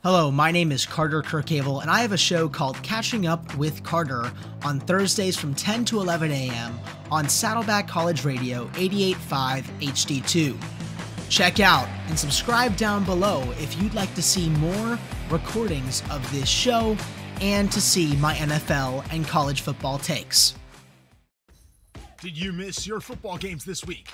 Hello, my name is Carter Kirchhevel, and I have a show called Catching Up With Carter on Thursdays from 10 to 11 a.m. on Saddleback College Radio 88.5 HD2. Check out and subscribe down below if you'd like to see more recordings of this show and to see my NFL and college football takes. Did you miss your football games this week?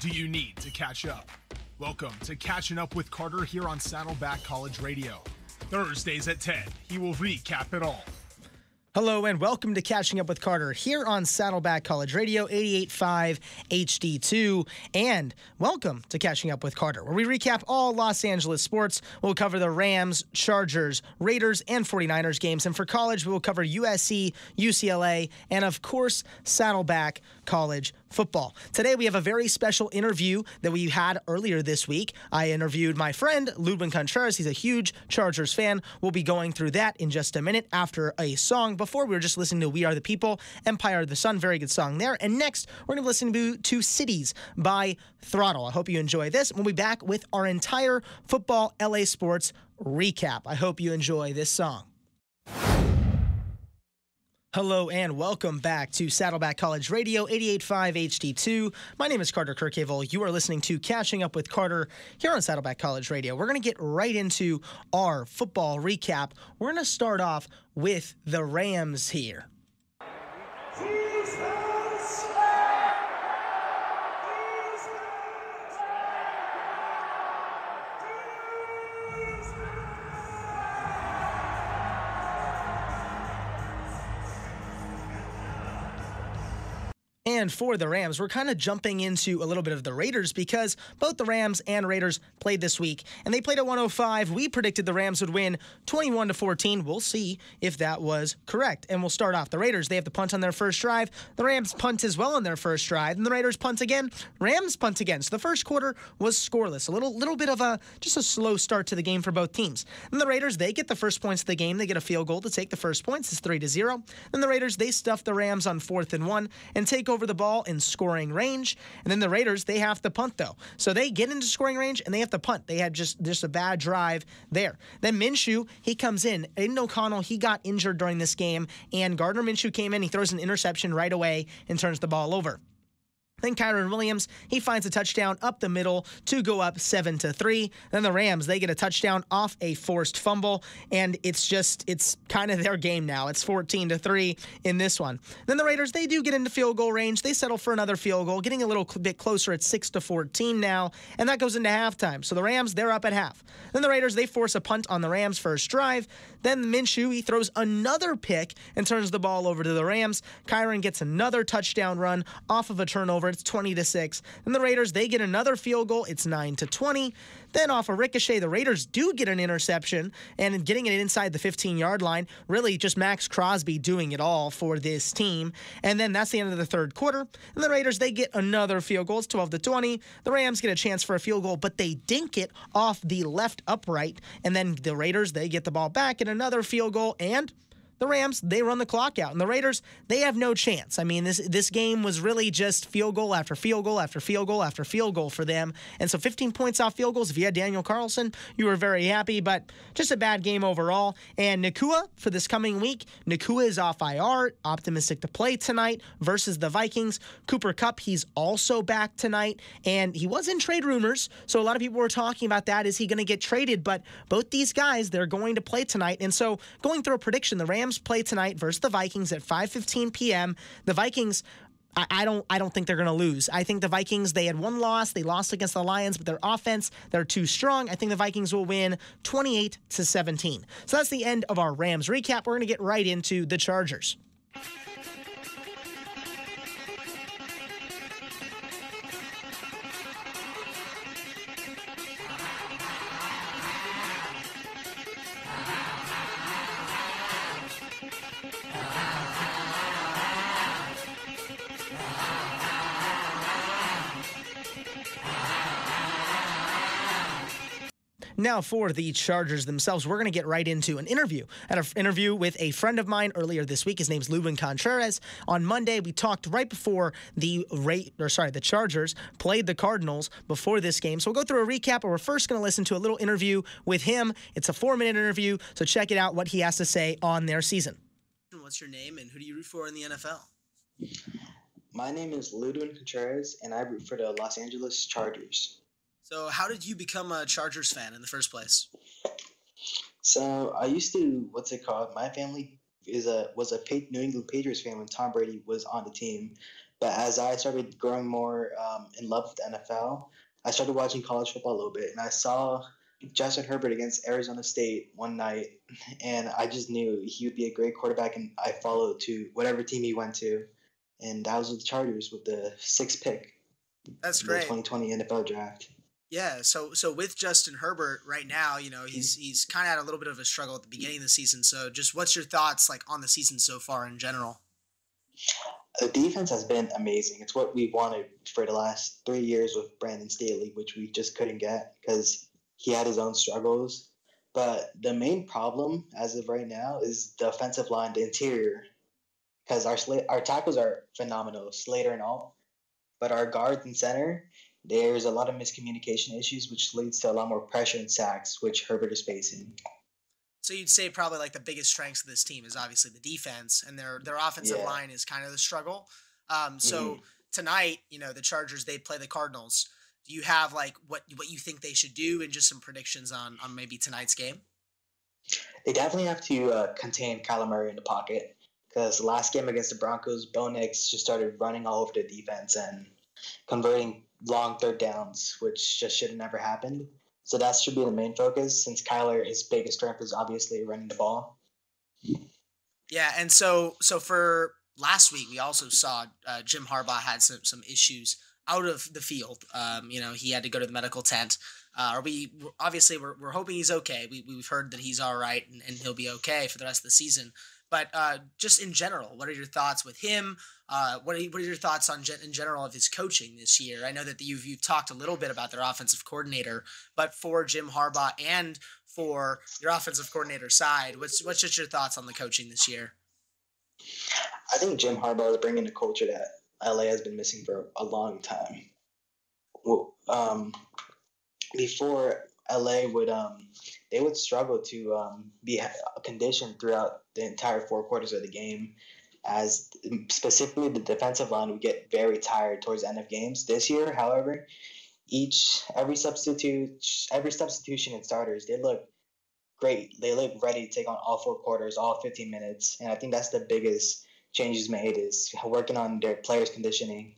Do you need to catch up? Welcome to Catching Up with Carter here on Saddleback College Radio. Thursdays at 10, he will recap it all. Hello and welcome to Catching Up with Carter here on Saddleback College Radio 88.5 HD2, and welcome to Catching Up with Carter, where we recap all Los Angeles sports. We'll cover the Rams, Chargers, Raiders, and 49ers games, and for college, we will cover USC, UCLA, and of course, Saddleback College football. Today, we have a very special interview that we had earlier this week. I interviewed my friend, Ludwin Contreras. He's a huge Chargers fan. We'll be going through that in just a minute after a song. Before, we were just listening to We Are the People, Empire of the Sun, very good song there. And next, we're going to listen to Cities by Throttle. I hope you enjoy this. We'll be back with our entire football LA sports recap. I hope you enjoy this song. Hello and welcome back to Saddleback College Radio 88.5 HD2. My name is Carter Kirchhevel. You are listening to Catching Up with Carter here on Saddleback College Radio. We're going to get right into our football recap. We're going to start off with the Rams here. And for the Rams, we're kind of jumping into a little bit of the Raiders because both the Rams and Raiders played this week, and they played at 105. We predicted the Rams would win 21-14. We'll see if that was correct. And we'll start off. The Raiders, they have the punt on their first drive. The Rams punt as well on their first drive. And the Raiders punt again. Rams punt again. So the first quarter was scoreless. A little bit of just a slow start to the game for both teams. And the Raiders, they get the first points of the game. They get a field goal to take the first points. It's 3-0. Then the Raiders, they stuff the Rams on 4th and 1 and take over the ball in scoring range. And then the Raiders, they have to punt though. So they get into scoring range and they have to punt. They had just a bad drive there. Then Minshew, he comes in. Aiden O'Connell, he got injured during this game, and Gardner Minshew came in. He throws an interception right away and turns the ball over. Then Kyron Williams, he finds a touchdown up the middle to go up 7-3. Then the Rams, they get a touchdown off a forced fumble, and it's kind of their game now. It's 14-3 in this one. Then the Raiders, they do get into field goal range. They settle for another field goal, getting a little bit closer at 6-14 now, and that goes into halftime. So the Rams, they're up at half. Then the Raiders, they force a punt on the Rams' first drive. Then Minshew, he throws another pick and turns the ball over to the Rams. Kyron gets another touchdown run off of a turnover. It's 20-6. Then the Raiders, they get another field goal. It's 9-20. Then off a ricochet, the Raiders do get an interception, and getting it inside the 15-yard line, really just Max Crosby doing it all for this team. And then that's the end of the third quarter. And the Raiders, they get another field goal. It's 12-20. The Rams get a chance for a field goal, but they dink it off the left upright. And then the Raiders, they get the ball back and another field goal, and the Rams, they run the clock out. And the Raiders, they have no chance. I mean, this game was really just field goal after field goal after field goal after field goal for them. And so 15 points off field goals. If you had Daniel Carlson, you were very happy, but just a bad game overall. And Nakua, for this coming week, Nakua is off IR, optimistic to play tonight versus the Vikings. Cooper Kupp, he's also back tonight, and he was in trade rumors, so a lot of people were talking about that. Is he going to get traded? But both these guys, they're going to play tonight. And so going through a prediction, the Rams play tonight versus the Vikings at 5:15 p.m. The Vikings, I don't think they're going to lose. I think the Vikings, they had one loss. They lost against the Lions, but their offense, they're too strong. I think the Vikings will win 28-17. So that's the end of our Rams recap. We're going to get right into the Chargers. Now for the Chargers themselves, we're going to get right into an interview. I had an interview with a friend of mine earlier this week. His name's Lubin Contreras. On Monday, we talked right before the Chargers played the Cardinals before this game. So we'll go through a recap, but we're first going to listen to a little interview with him. It's a 4-minute interview, so check it out, what he has to say on their season. What's your name and who do you root for in the NFL? My name is Ludwin Contreras, and I root for the Los Angeles Chargers. So how did you become a Chargers fan in the first place? So I used to, my family was a New England Patriots fan when Tom Brady was on the team. But as I started growing more in love with the NFL, I started watching college football a little bit, and I saw Justin Herbert against Arizona State one night, and I just knew he would be a great quarterback, and I followed to whatever team he went to, and that was with the Chargers with the 6th pick. That's great. The 2020 NFL draft. Yeah, so with Justin Herbert right now, he's kind of had a little bit of a struggle at the beginning of the season. So just what's your thoughts on the season so far in general? The defense has been amazing. It's what we wanted for the last 3 years with Brandon Staley, which we just couldn't get because he had his own struggles. But the main problem as of right now is the offensive line, the interior, because our tackles are phenomenal, Slater and all. But our guards and center, there's a lot of miscommunication issues, which leads to a lot more pressure and sacks, which Herbert is facing. So you'd say probably the biggest strengths of this team is obviously the defense, and their offensive line is kind of the struggle. So tonight, the Chargers, they play the Cardinals. Do you have what you think they should do and just some predictions on maybe tonight's game? They definitely have to contain Kyler Murray in the pocket because the last game against the Broncos, Bo Nix just started running all over the defense and converting long third downs, which just should have never happened. So that should be the main focus since Kyler, his biggest strength is obviously running the ball. Yeah, and so for last week, we also saw Jim Harbaugh had some issues out of the field. He had to go to the medical tent. We're hoping he's okay. We've heard that he's all right and he'll be okay for the rest of the season. But just in general, what are your thoughts with him? What are your thoughts in general of his coaching this year? I know that you've talked a little bit about their offensive coordinator, but for Jim Harbaugh and for your offensive coordinator side, what's just your thoughts on the coaching this year? I think Jim Harbaugh is bringing a culture that LA has been missing for a long time. Before LA would struggle to be conditioned throughout the entire 4 quarters of the game, as specifically the defensive line would get very tired towards the end of games. This year, however, every substitution and starters, they look great. They look ready to take on all 4 quarters, all 15 minutes, and I think that's the biggest changes made is working on their players' conditioning.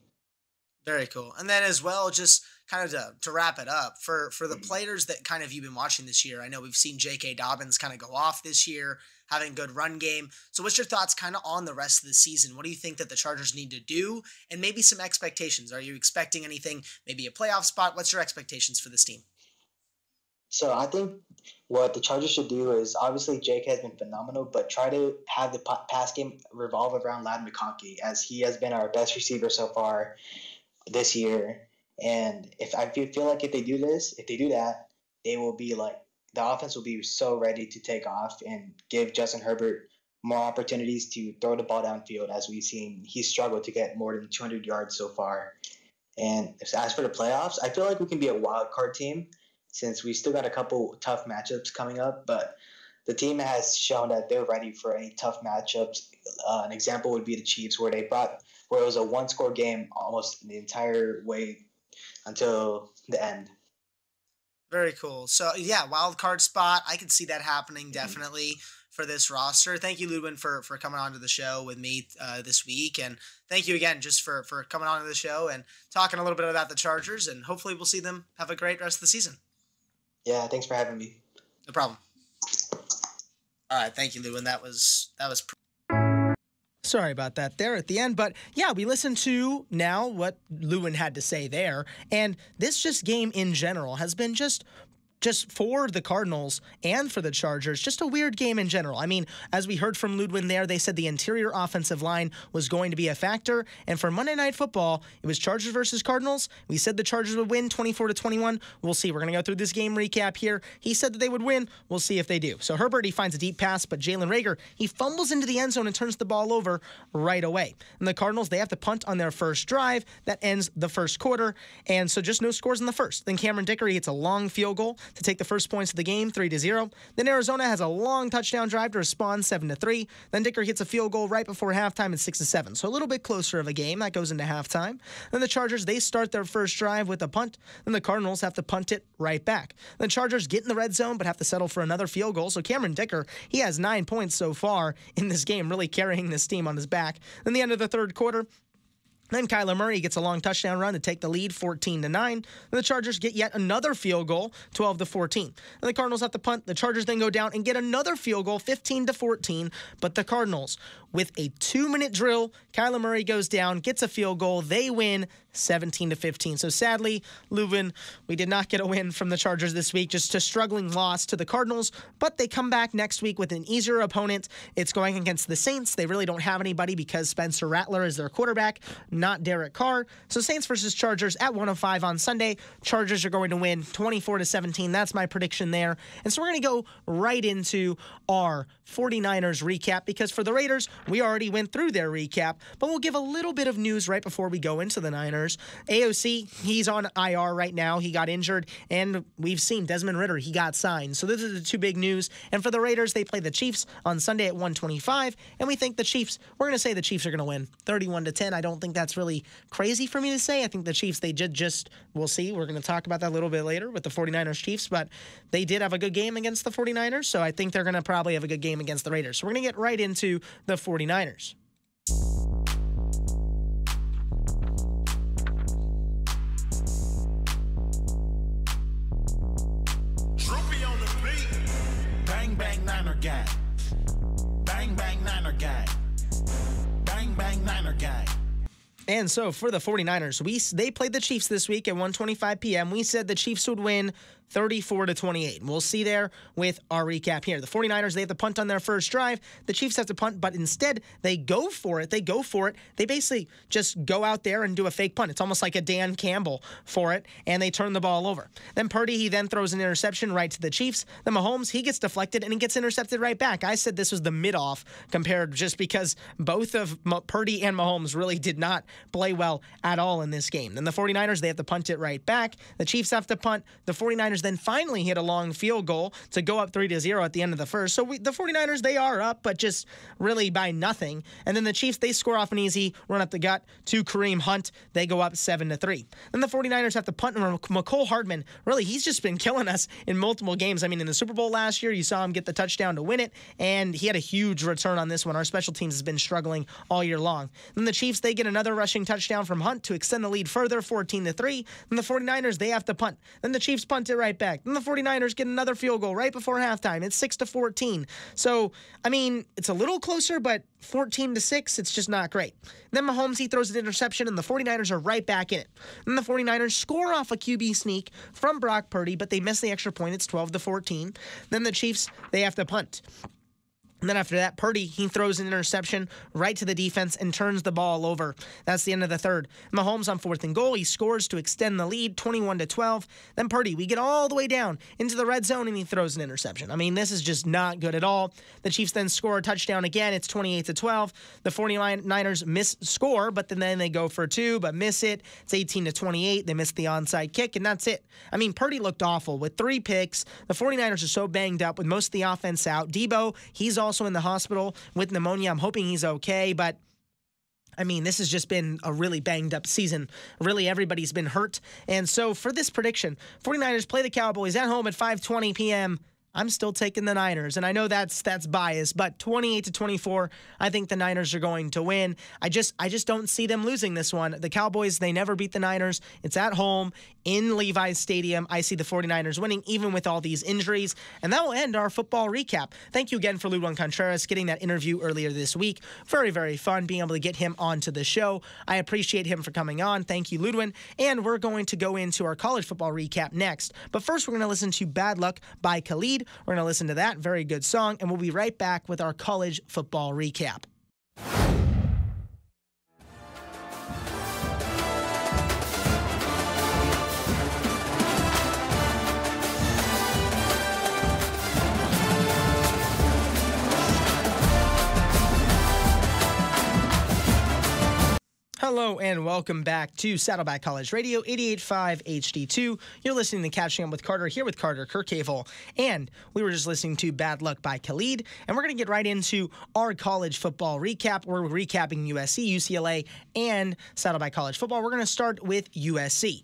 Very cool. And then as well, just kind of to wrap it up, for the players that kind of you've been watching this year, I know we've seen J.K. Dobbins kind of go off this year, having a good run game. So what's your thoughts kind of on the rest of the season? What do you think that the Chargers need to do? And maybe some expectations. Are you expecting anything, maybe a playoff spot? What's your expectations for this team? So I think what the Chargers should do is, obviously J.K. has been phenomenal, but try to have the pass game revolve around Ladd McConkey, as he has been our best receiver so far this year. And if they do that, they will be the offense will be so ready to take off and give Justin Herbert more opportunities to throw the ball downfield. As we've seen, he's struggled to get more than 200 yards so far. And as for the playoffs, I feel like we can be a wild card team since we still got a couple tough matchups coming up, but the team has shown that they're ready for any tough matchups. An example would be the Chiefs, where it was a 1-score game almost the entire way until the end. Very cool. So, yeah, wild card spot. I can see that happening definitely for this roster. Thank you, Ludwin, for coming on to the show with me this week. And thank you again just for coming on to the show and talking a little bit about the Chargers. And hopefully we'll see them have a great rest of the season. Yeah, thanks for having me. No problem. All right, thank you, Ludwin. That was Sorry about that there at the end. But yeah, we listened to now what Lewin had to say there. And this game in general has been just just for the Cardinals and for the Chargers, just a weird game in general. I mean, as we heard from Ludwin there, they said the interior offensive line was going to be a factor. And for Monday Night Football, it was Chargers versus Cardinals. We said the Chargers would win 24-21. We'll see. We're going to go through this game recap here. He said that they would win. We'll see if they do. So Herbert, he finds a deep pass, but Jalen Reagor, he fumbles into the end zone and turns the ball over right away. And the Cardinals, they have to punt on their first drive. That ends the first quarter. And so just no scores in the first. Then Cameron Dickery hits a long field goal to take the first points of the game, 3-0. Then Arizona has a long touchdown drive to respond, 7-3. Then Dickery hits a field goal right before halftime at 6-7. So a little bit closer of a game. That goes into halftime. Then the Chargers, they start their first drive with a punt. Then the Cardinals have to punt it right back. The Chargers get in the red zone but have to settle for another field goal. So Cameron Dicker, he has 9 points so far in this game, really carrying this team on his back. Then the end of the third quarter, then Kyler Murray gets a long touchdown run to take the lead, 14-9. Then the Chargers get yet another field goal, 12-14. Then the Cardinals have to punt. The Chargers then go down and get another field goal, 15-14. But the Cardinals, with a 2-minute drill, Kyler Murray goes down, gets a field goal. They win 17-15. So sadly, Leuven, we did not get a win from the Chargers this week, just a struggling loss to the Cardinals. But they come back next week with an easier opponent. It's going against the Saints. They really don't have anybody because Spencer Rattler is their quarterback, not Derek Carr. So Saints versus Chargers at 1:05 on Sunday. Chargers are going to win 24-17. That's my prediction there. And so we're going to go right into our 49ers recap because for the Raiders, we already went through their recap, but we'll give a little bit of news right before we go into the Niners. AOC, he's on IR right now. He got injured, and we've seen Desmond Ridder, he got signed. So those are the two big news. And for the Raiders, they play the Chiefs on Sunday at 1:25, and we think the Chiefs, we're going to say the Chiefs are going to win 31-10. I don't think that's really crazy for me to say. I think the Chiefs, they just we'll see. We're going to talk about that a little bit later with the 49ers Chiefs, but they did have a good game against the 49ers, so I think they're going to probably have a good game against the Raiders. So we're going to get right into the 49ers. Droopy on the beat. Bang, bang, Niner gang. Bang, bang, Niner gang. Bang, bang, Niner gang. And so for the 49ers, they played the Chiefs this week at 1:25 p.m. We said the Chiefs would win 34-28. We'll see there with our recap here. The 49ers, they have to punt on their first drive. The Chiefs have to punt, but instead they go for it. They basically just go out there and do a fake punt. It's almost like a Dan Campbell for it, and they turn the ball over. Then Purdy, he then throws an interception right to the Chiefs. Then Mahomes, he gets deflected, and he gets intercepted right back. I said this was the mid-off compared just because both of Purdy and Mahomes really did not play well at all in this game. Then the 49ers, they have to punt it right back. The Chiefs have to punt. The 49ers then finally hit a long field goal to go up 3-0 at the end of the first. So the 49ers, they are up, but just really by nothing. And then the Chiefs, they score off an easy run up the gut to Kareem Hunt. They go up 7-3. Then the 49ers have to punt. And McCole Hardman, really, he's just been killing us in multiple games. I mean, in the Super Bowl last year, you saw him get the touchdown to win it, and he had a huge return on this one. Our special teams has been struggling all year long. Then the Chiefs, they get another rushing touchdown from Hunt to extend the lead further, 14-3. Then the 49ers, they have to punt. Then the Chiefs punt it right back. Then the 49ers get another field goal right before halftime. It's 6-14. So, I mean, it's a little closer, but 14-6, it's just not great. Then Mahomes, he throws an interception, and the 49ers are right back in it. Then the 49ers score off a QB sneak from Brock Purdy, but they miss the extra point. It's 12-14. Then the Chiefs, they have to punt. And then after that, Purdy, he throws an interception right to the defense and turns the ball over. That's the end of the third. Mahomes on 4th and goal. He scores to extend the lead, 21-12. Then Purdy, we get all the way down into the red zone, and he throws an interception. I mean, this is just not good at all. The Chiefs then score a touchdown again. It's 28-12. The 49ers score, but then they go for 2, but miss it. It's 18-28. They miss the onside kick, and that's it. I mean, Purdy looked awful with 3 picks. The 49ers are so banged up with most of the offense out. Debo, he's also in the hospital with pneumonia. I'm hoping he's okay, but I mean, this has just been a really banged up season. Really, everybody's been hurt. And so for this prediction, 49ers play the Cowboys at home at 5:20 p.m. I'm still taking the Niners, and I know that's biased, but 28-24, I think the Niners are going to win. I just don't see them losing this one. The Cowboys, they never beat the Niners. It's at home in Levi's Stadium. I see the 49ers winning, even with all these injuries. And that will end our football recap. Thank you again for Ludwin Contreras getting that interview earlier this week. Very, very fun being able to get him onto the show. I appreciate him for coming on. Thank you, Ludwin. And we're going to go into our college football recap next. But first, we're going to listen to Bad Luck by Khalid. We're going to listen to that very good song, and we'll be right back with our college football recap. Hello and welcome back to Saddleback College Radio, 88.5 HD2. You're listening to Catching Up with Carter, here with Carter Kirchhevel. And we were just listening to Bad Luck by Khalid. And we're going to get right into our college football recap. We're recapping USC, UCLA, and Saddleback College football. We're going to start with USC.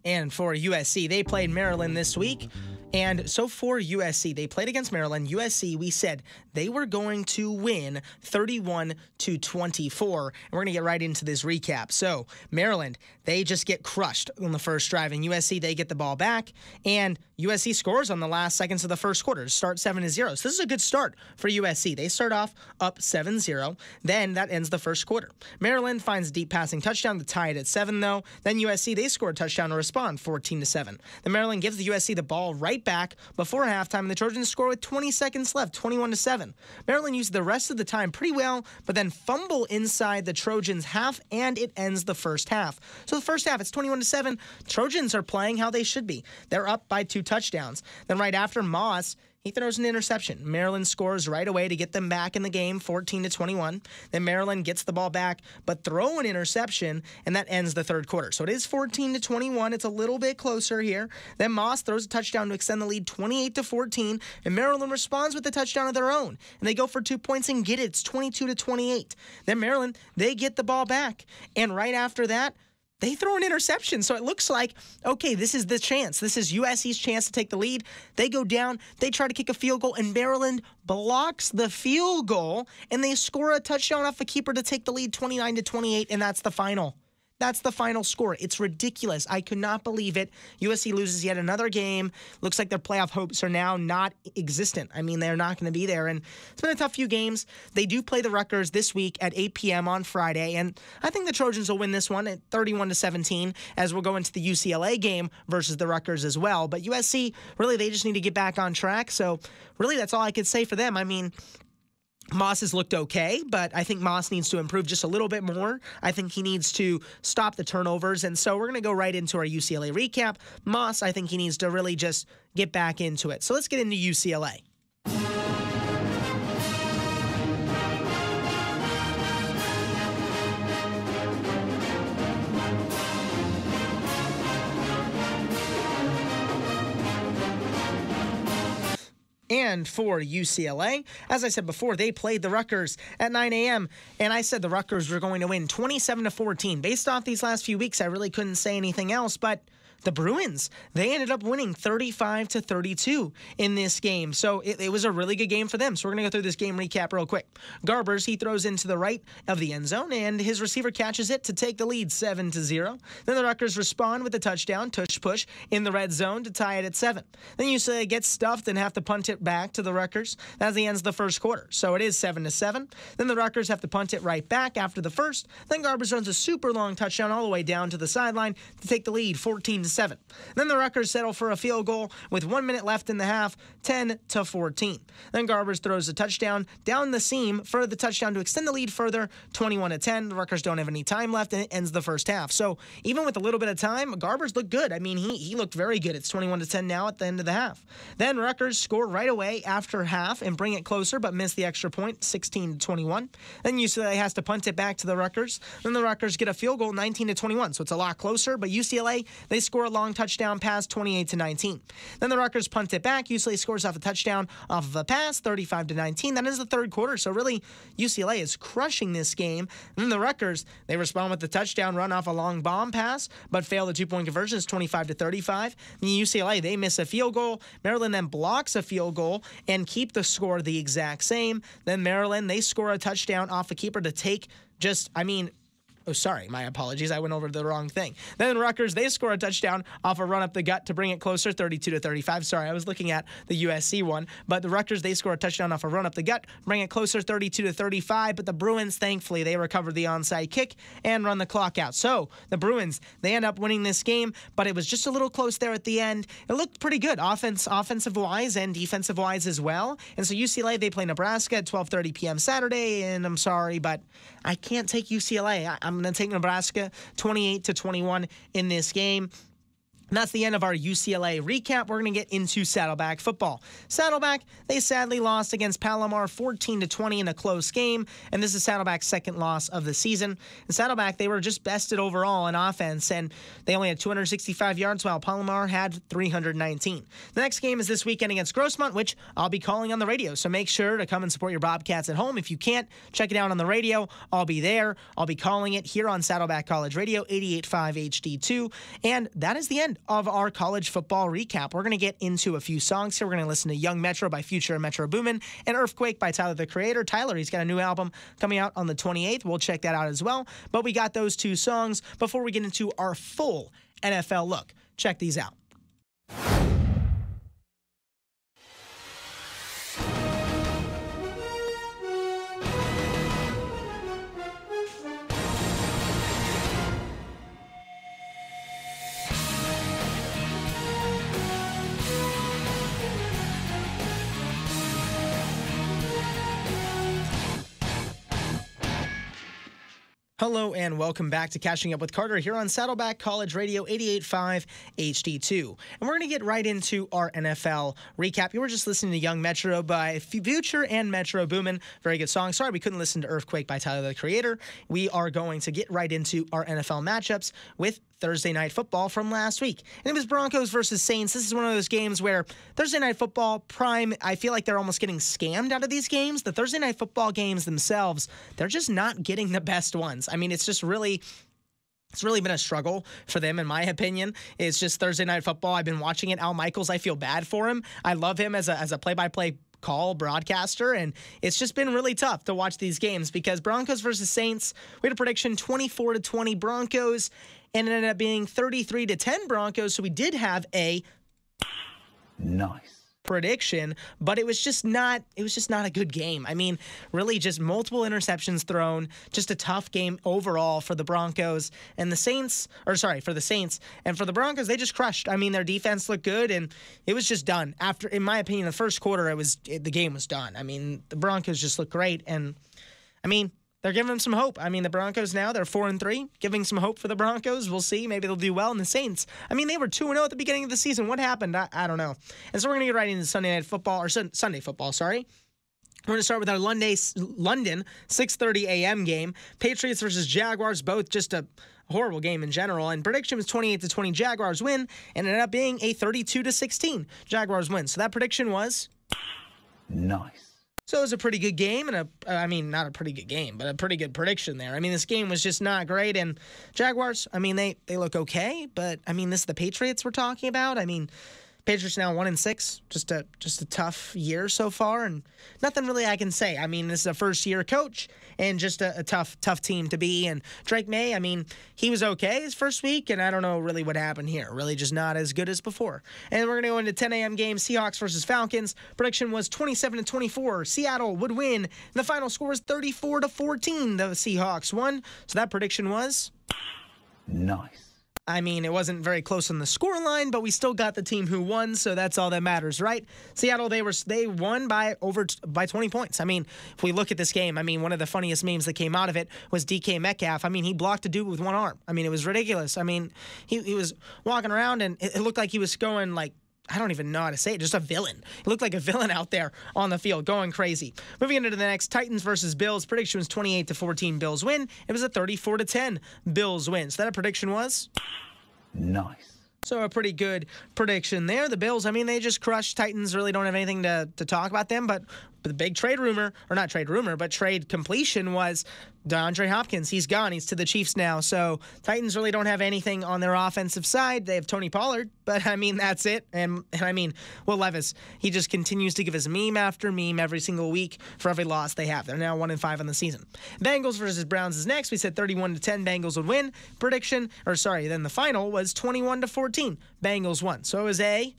And for USC, they played Maryland this week. And so for USC, they played against Maryland. USC, we said they were going to win 31-24. And we're going to get right into this recap. So Maryland, they just get crushed on the first drive. And USC, they get the ball back. And USC scores on the last seconds of the first quarter to start 7-0. So this is a good start for USC. They start off up 7-0. Then that ends the first quarter. Maryland finds a deep passing touchdown to tie it at 7, though. Then USC, they score a touchdown to respond, 14-7. Then Maryland gives the USC the ball right back before halftime, and the Trojans score with 20 seconds left, 21-7. Maryland used the rest of the time pretty well, but then fumble inside the Trojans' half, and it ends the first half. So the first half, it's 21-7. Trojans are playing how they should be. They're up by 2 touchdowns. Then right after, Moss, he throws an interception. Maryland scores right away to get them back in the game, 14-21. Then Maryland gets the ball back, but throw an interception, and that ends the third quarter. So it is 14-21. It's a little bit closer here. Then Moss throws a touchdown to extend the lead 28-14, and Maryland responds with a touchdown of their own. And they go for 2 points and get it. It's 22-28. Then Maryland, they get the ball back. And right after that, they throw an interception. So it looks like, okay, this is the chance. This is USC's chance to take the lead. They go down. They try to kick a field goal, and Maryland blocks the field goal, and they score a touchdown off a keeper to take the lead 29-28, and that's the final. That's the final score. It's ridiculous. I could not believe it. USC loses yet another game. Looks like their playoff hopes are now not existent. I mean, they're not going to be there. And it's been a tough few games. They do play the Rutgers this week at 8 p.m. on Friday. And I think the Trojans will win this one at 31-17, as we'll go into the UCLA game versus the Rutgers as well. But USC, really, they just need to get back on track. So really, that's all I could say for them. I mean, Moss has looked okay, but I think Moss needs to improve just a little bit more. I think he needs to stop the turnovers, and so we're going to go right into our UCLA recap. Moss, I think he needs to really just get back into it. So let's get into UCLA. And for UCLA, as I said before, they played the Rutgers at 9 a.m., and I said the Rutgers were going to win 27-14. Based off these last few weeks, I really couldn't say anything else, but the Bruins, they ended up winning 35-32 in this game. So it was a really good game for them. So we're going to go through this game recap real quick. Garbers, he throws into the right of the end zone, and his receiver catches it to take the lead 7-0. Then the Rutgers respond with a touchdown, push in the red zone to tie it at 7. Then UCLA gets stuffed and have to punt it back to the Rutgers as he ends the first quarter. So it is 7-7. Then the Rutgers have to punt it right back after the first. Then Garbers runs a super long touchdown all the way down to the sideline to take the lead 14-7. Then the Rutgers settle for a field goal with 1 minute left in the half, 10-14. Then Garbers throws a touchdown down the seam for the touchdown to extend the lead further, 21-10. The Rutgers don't have any time left, and it ends the first half. So even with a little bit of time, Garbers looked good. I mean, he looked very good. It's 21-10 now at the end of the half. Then Rutgers score right away after half and bring it closer, but miss the extra point, 16-21. Then UCLA has to punt it back to the Rutgers. Then the Rutgers get a field goal, 19-21. So it's a lot closer, but UCLA, they score score a long touchdown pass, 28-19. Then the Rutgers punt it back. UCLA scores off a touchdown off of a pass, 35-19. That is the third quarter, so really UCLA is crushing this game. And then the Rutgers, they respond with the touchdown run off a long bomb pass, but fail the two-point conversion. It's 25-35. And UCLA, they miss a field goal. Maryland then blocks a field goal and keep the score the exact same. Then Maryland, they score a touchdown off a keeper to take oh, sorry, my apologies. I went over the wrong thing. Then Rutgers, they score a touchdown off a run up the gut to bring it closer, 32-35. Sorry, I was looking at the USC one. But the Rutgers, they score a touchdown off a run up the gut, bring it closer, 32-35. But the Bruins, thankfully, they recover the onside kick and run the clock out. So the Bruins, they end up winning this game, but it was just a little close there at the end. It looked pretty good, offensive-wise and defensive-wise as well. And so UCLA, they play Nebraska at 12:30 p.m. Saturday, and I'm sorry, but I can't take UCLA. I'm going to take Nebraska 28-21 in this game. And that's the end of our UCLA recap. We're going to get into Saddleback football. Saddleback, they sadly lost against Palomar 14-20 in a close game, and this is Saddleback's second loss of the season. And Saddleback, they were just bested overall in offense, and they only had 265 yards while Palomar had 319. The next game is this weekend against Grossmont, which I'll be calling on the radio, so make sure to come and support your Bobcats at home. If you can't, check it out on the radio. I'll be there. I'll be calling it here on Saddleback College Radio, 88.5 HD2, and that is the end of our college football recap. We're going to get into a few songs here. We're going to listen to Young Metro by Future and Metro Boomin and Earthquake by Tyler, the Creator. Tyler, he's got a new album coming out on the 28th. We'll check that out as well. But we got those two songs before we get into our full NFL look. Check these out. Hello and welcome back to Catching Up with Carter here on Saddleback College Radio 88.5 HD2. And we're going to get right into our NFL recap. You were just listening to Young Metro by Future and Metro Boomin. Very good song. Sorry we couldn't listen to Earthquake by Tyler, the Creator. We are going to get right into our NFL matchups with Thursday Night Football from last week. And it was Broncos versus Saints. This is one of those games where Thursday Night Football prime, I feel like they're almost getting scammed out of these games. The Thursday Night Football games themselves, they're just not getting the best ones. I mean, it's really been a struggle for them, in my opinion. It's just Thursday Night Football. I've been watching it. Al Michaels, I feel bad for him. I love him as a play-by-play call broadcaster, and it's just been really tough to watch these games because Broncos versus Saints, we had a prediction 24-20 Broncos, and it ended up being 33-10 Broncos, so we did have a nice prediction, but it was just not a good game. I mean, really just multiple interceptions thrown, just a tough game overall for the Broncos and the Saints, for the Saints, and for the Broncos, they just crushed. I mean, their defense looked good and it was just done. After, in my opinion, the first quarter, the game was done. I mean, the Broncos just looked great, and I mean, they're giving them some hope. I mean, the Broncos now, they're 4-3, giving some hope for the Broncos. We'll see. Maybe they'll do well. And the Saints, I mean, they were 2-0 at the beginning of the season. What happened? I don't know. And so we're going to get right into Sunday football, sorry. We're going to start with our London 6:30 a.m. game. Patriots versus Jaguars, both just a horrible game in general. And prediction was 28-20 Jaguars win, and it ended up being a 32-16 Jaguars win. So that prediction was nice. So it was a pretty good game, and not a pretty good game, but a pretty good prediction there. I mean, this game was just not great, and Jaguars, I mean, they look okay, but, I mean, this is the Patriots we're talking about. I mean, Patriots now 1-6, just a tough year so far, and nothing really I can say. I mean, this is a first-year coach, and just a tough team to be. And Drake May, I mean, he was okay his first week, and I don't know really what happened here. Really just not as good as before. And we're going to go into 10 a.m. game, Seahawks versus Falcons. Prediction was 27-24. Seattle would win, and the final score was 34-14. The Seahawks won, so that prediction was nice. I mean, it wasn't very close on the scoreline, but we still got the team who won, so that's all that matters, right? Seattle, they won by 20 points. I mean, if we look at this game, I mean, one of the funniest memes that came out of it was DK Metcalf. I mean, he blocked a dude with one arm. I mean, it was ridiculous. I mean, he was walking around, and it looked like he was going like, I don't even know how to say it, just a villain. He looked like a villain out there on the field, going crazy. Moving into the next, Titans versus Bills. Prediction was 28-14 Bills win. It was a 34-10 Bills win. So that prediction was nice. So a pretty good prediction there. The Bills, I mean, they just crushed. Titans really don't have anything to talk about them, but the big trade rumor, or not trade rumor, but trade completion was DeAndre Hopkins. He's gone. He's to the Chiefs now. So Titans really don't have anything on their offensive side. They have Tony Pollard, but I mean, that's it. And I mean, Will Levis, he just continues to give us meme after meme every single week for every loss they have. They're now 1-5 on the season. Bengals versus Browns is next. We said 31-10 Bengals would win. Then the final was 21-14 Bengals won. So it was a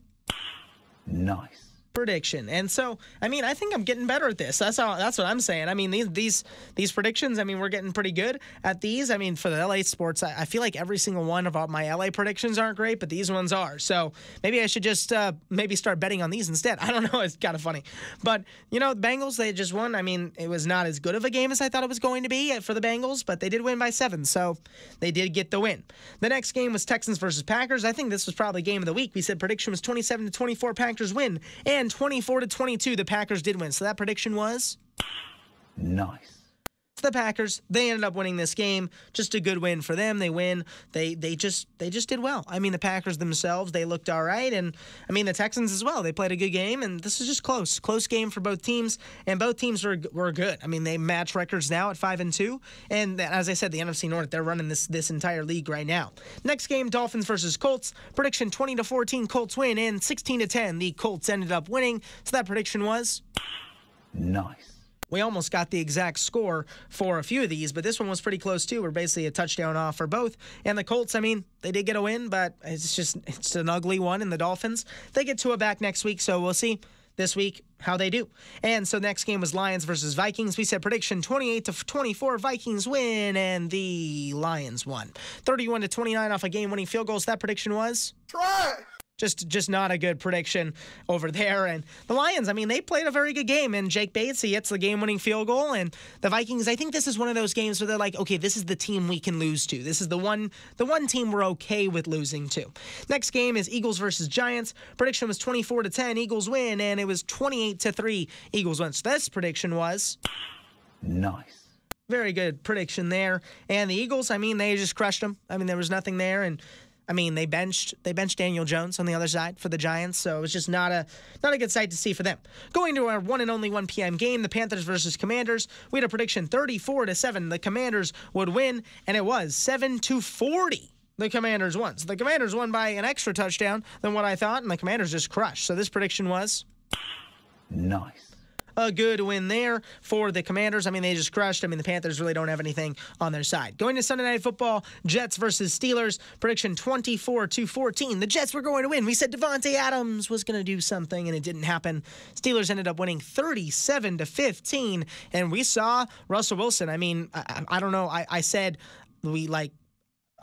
Nice. prediction. And so, I mean, I think I'm getting better at this. That's what I'm saying. I mean, these predictions, I mean, we're getting pretty good at these. I mean, for the LA sports, I feel like every single one of my LA predictions aren't great, but these ones are. So maybe I should just maybe start betting on these instead. I don't know. It's kind of funny. But, you know, the Bengals, they just won. I mean, it was not as good of a game as I thought it was going to be for the Bengals, but they did win by 7. So they did get the win. The next game was Texans versus Packers. I think this was probably game of the week. We said prediction was 27-24 Packers win, and 24-22 the Packers did win. So that prediction was Nice. the Packers. They ended up winning this game. Just a good win for them. They win. They just did well. I mean, the Packers themselves, they looked all right, and I mean the Texans as well. They played a good game, and this is just close game for both teams, and both teams were good. I mean, they match records now at 5-2, and as I said, the NFC North, they're running this entire league right now. Next game, Dolphins versus Colts. Prediction 20-14 Colts win, and 16-10 the Colts ended up winning. So that prediction was Nice. we almost got the exact score for a few of these, but this one was pretty close too. We're basically a touchdown off for both. And the Colts, I mean, they did get a win, but it's an ugly one. And the Dolphins, they get Tua back next week, so we'll see this week how they do. And so next game was Lions versus Vikings. We said prediction 28-24 Vikings win, and the Lions won. 31-29 off a game-winning field goal. So that prediction was Just not a good prediction over there. And the Lions, I mean, they played a very good game. And Jake Bates, he hits the game-winning field goal. And the Vikings, I think this is one of those games where they're like, okay, this is the team we can lose to. This is the one team we're okay with losing to. Next game is Eagles versus Giants. Prediction was 24-10, Eagles win, and it was 28-3, Eagles win. So this prediction was Nice. very good prediction there. And the Eagles, I mean, they just crushed them. I mean, there was nothing there. And I mean, they benched Daniel Jones on the other side for the Giants, so it was just not a good sight to see for them. Going to our one and only 1 p.m. game, the Panthers versus Commanders. We had a prediction 34-7. The Commanders would win, and it was 7-40. The Commanders won. So the Commanders won by an extra touchdown than what I thought, and the Commanders just crushed. So this prediction was Nice. a good win there for the Commanders. I mean, they just crushed. I mean, the Panthers really don't have anything on their side. Going to Sunday Night Football, Jets versus Steelers. Prediction 24-14. The Jets were going to win. We said Devontae Adams was going to do something, and it didn't happen. Steelers ended up winning 37-15, and we saw Russell Wilson. I mean, I don't know. I said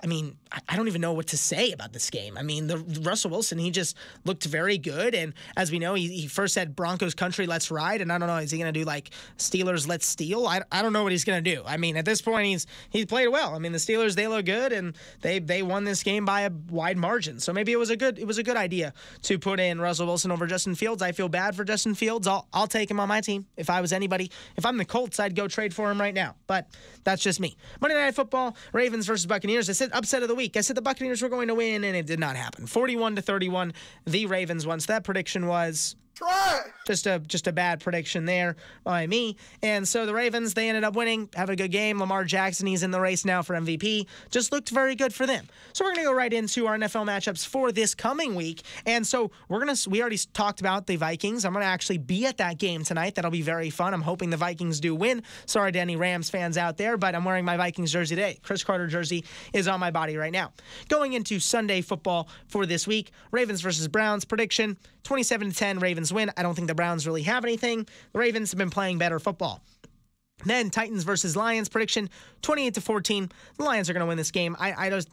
I don't even know what to say about this game. I mean, the Russell Wilson, he just looked very good. And as we know, he first said Broncos country, let's ride. And I don't know, is he going to do like Steelers, let's steal? I don't know what he's going to do. I mean, at this point, he's played well. I mean, the Steelers, they look good, and they won this game by a wide margin. So maybe it was a good idea to put in Russell Wilson over Justin Fields. I feel bad for Justin Fields. I'll take him on my team. If I was anybody, if I'm the Colts, I'd go trade for him right now. But that's just me. Monday Night Football, Ravens versus Buccaneers. I said upset of the week. I said the Buccaneers were going to win, and it did not happen. 41-31, the Ravens won. So that prediction was just a bad prediction there by me. And so the Ravens, they ended up winning, have a good game. Lamar Jackson, he's in the race now for MVP. Just looked very good for them. So we're going to go right into our NFL matchups for this coming week. And so we already talked about the Vikings. I'm going to actually be at that game tonight. That'll be very fun. I'm hoping the Vikings do win. Sorry to any Rams fans out there, but I'm wearing my Vikings jersey today. Chris Carter jersey is on my body right now. Going into Sunday football for this week, Ravens versus Browns. Prediction 27-10, Ravens win. I don't think the Browns really have anything. The Ravens have been playing better football. Then Titans versus Lions. Prediction 28-14. The Lions are going to win this game. The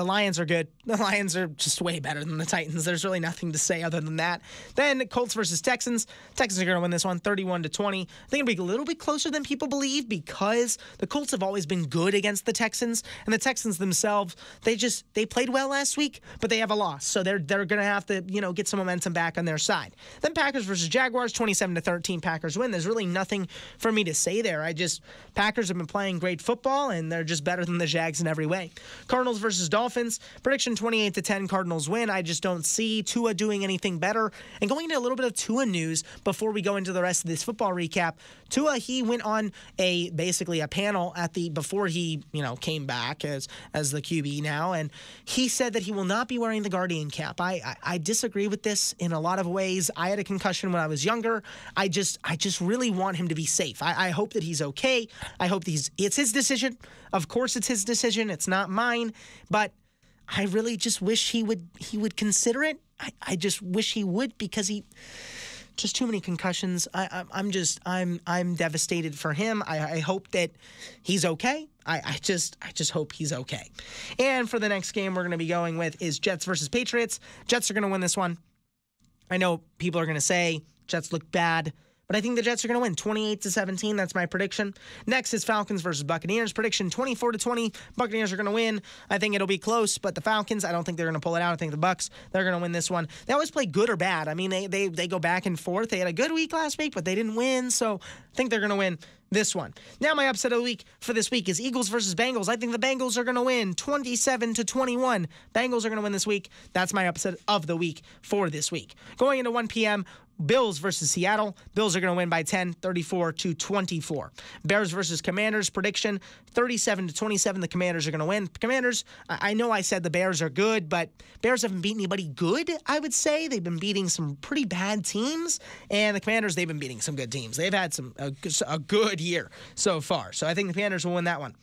Lions are good. The Lions are just way better than the Titans. There's really nothing to say other than that. Then Colts versus Texans. Texans are going to win this one 31-20. I think it'll be a little bit closer than people believe because the Colts have always been good against the Texans, and the Texans themselves, they played well last week, but they have a loss. So they're going to have to, get some momentum back on their side. Then Packers versus Jaguars. 27-13. Packers win. There's really nothing for me to say there. Packers have been playing great football, and they're just better than the Jags in every way. Cardinals versus Dolphins. Prediction 28-10, Cardinals win. I just don't see Tua doing anything better. And going into a little bit of Tua news before we go into the rest of this football recap. Tua, he went on basically a panel before he, came back as the QB now, and he said that he will not be wearing the Guardian cap. I disagree with this in a lot of ways. I had a concussion when I was younger. I just really want him to be safe. I hope that he's okay. I hope it's his decision. Of course it's his decision. It's not mine. But I really just wish he would consider it. I just wish he would, because just too many concussions. I'm devastated for him. I hope that he's okay. I just hope he's okay. And for the next game we're going to be going with is Jets versus Patriots. Jets are going to win this one. I know people are going to say Jets look bad, but I think the Jets are going to win 28-17. That's my prediction. Next is Falcons versus Buccaneers. Prediction 24-20. Buccaneers are going to win. I think it'll be close, but the Falcons, I don't think they're going to pull it out. I think the Bucs, they're going to win this one. They always play good or bad. I mean, they go back and forth. They had a good week last week, but they didn't win, so I think they're going to win this one. Now my upset of the week for this week is Eagles versus Bengals. I think the Bengals are going to win 27-21. Bengals are going to win this week. That's my upset of the week for this week. Going into 1 p.m., Bills versus Seattle. Bills are going to win by 10, 34-24. Bears versus Commanders. Prediction 37-27. The Commanders are going to win. Commanders, I know I said the Bears are good, but Bears haven't beaten anybody good, I would say. They've been beating some pretty bad teams, and the Commanders, they've been beating some good teams. They've had a good year so far. So I think the Commanders will win that one.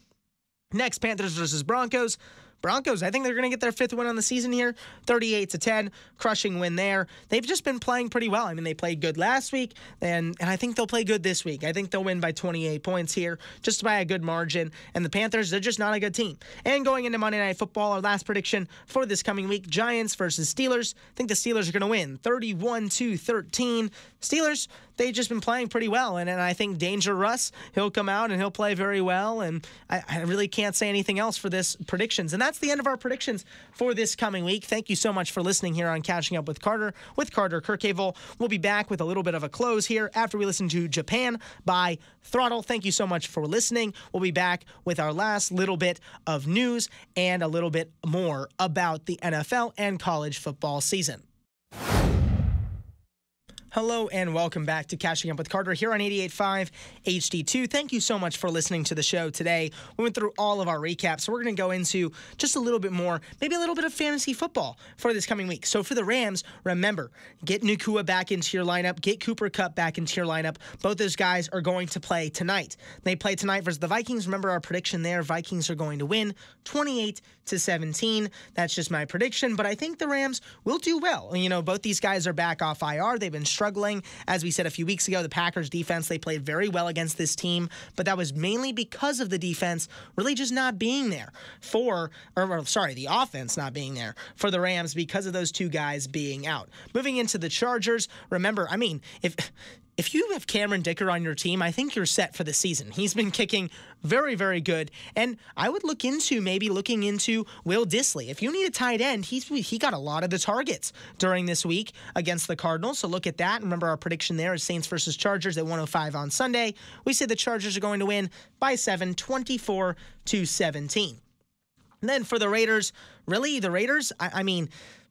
Next, Panthers versus Broncos. Broncos, I think they're going to get their 5th win on the season here, 38-10, crushing win there. They've just been playing pretty well. I mean, they played good last week, and I think they'll play good this week. I think they'll win by 28 points here, just by a good margin. And the Panthers, they're just not a good team. And going into Monday Night Football, our last prediction for this coming week, Giants versus Steelers. I think the Steelers are going to win 31-13. Steelers, they've just been playing pretty well, and I think Danger Russ, he'll come out and he'll play very well, and I really can't say anything else for this predictions. And that's the end of our predictions for this coming week. Thank you so much for listening here on Catching Up with Carter Kirchhevel. We'll be back with a little bit of a close here after we listen to Japan by Throttle. Thank you so much for listening. We'll be back with our last little bit of news and a little bit more about the NFL and college football season. Hello and welcome back to Catching Up with Carter here on 88.5 HD2. Thank you so much for listening to the show today. We went through all of our recaps, so we're going to go into just a little bit more, maybe a little bit of fantasy football for this coming week. So for the Rams, remember, get Nacua back into your lineup, get Cooper Kupp back into your lineup. Both those guys are going to play tonight. They play tonight versus the Vikings. Remember our prediction there, Vikings are going to win 28-17. That's just my prediction, but I think the Rams will do well. Both these guys are back off IR. They've been struggling. As we said a few weeks ago, the Packers defense, they played very well against this team, but that was mainly because of the defense really just not being there the offense not being there for the Rams because of those two guys being out. Moving into the Chargers, remember, if you have Cameron Dicker on your team, I think you're set for the season. He's been kicking very, very good. And I would look into Will Dissly. If you need a tight end, he got a lot of the targets during this week against the Cardinals. So look at that. Remember our prediction there is Saints versus Chargers at 105 on Sunday. We say the Chargers are going to win by 7, 24-17. And then for the Raiders,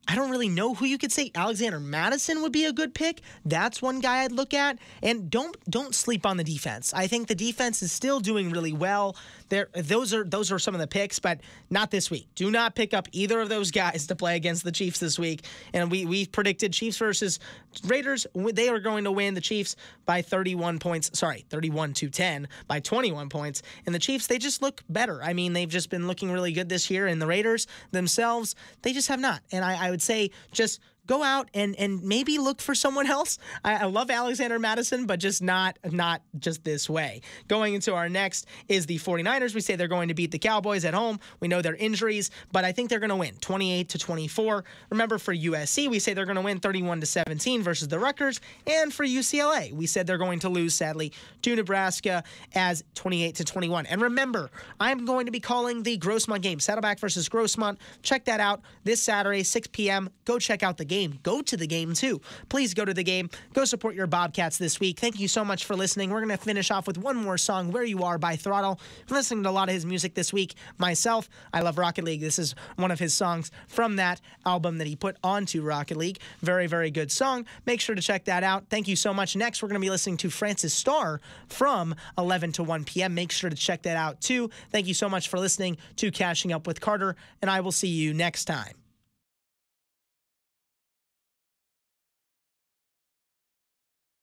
I don't really know who you could say. Alexander Mattison would be a good pick. That's one guy I'd look at. And don't sleep on the defense. I think the defense is still doing really well. Those are some of the picks, but not this week. Do not pick up either of those guys to play against the Chiefs this week. And we predicted Chiefs versus Raiders. They are going to win the Chiefs by 31-10 by 21 points. And the Chiefs, they just look better. I mean, they've just been looking really good this year. And the Raiders themselves, they just have not. And I would say just go out and maybe look for someone else. I love Alexander Mattison, but just not just this way. Going into our next is the 49ers. We say they're going to beat the Cowboys at home. We know their injuries, but I think they're going to win 28-24. Remember for USC, we say they're going to win 31-17 versus the Rutgers. And for UCLA, we said they're going to lose, sadly, to Nebraska as 28-21. And remember, I'm going to be calling the Grossmont game, Saddleback versus Grossmont. Check that out this Saturday, 6 p.m. Go check out the game. game, go to the game too. Please go to the game. Go support your Bobcats this week. Thank you so much for listening. We're going to finish off with one more song, Where You Are by Throttle. I'm listening to a lot of his music this week. Myself, I love Rocket League. This is one of his songs from that album that he put onto Rocket League. Very, very good song. Make sure to check that out. Thank you so much. Next, we're going to be listening to Francis Starr from 11 to 1 p.m. Make sure to check that out too. Thank you so much for listening to Catching Up with Carter, and I will see you next time.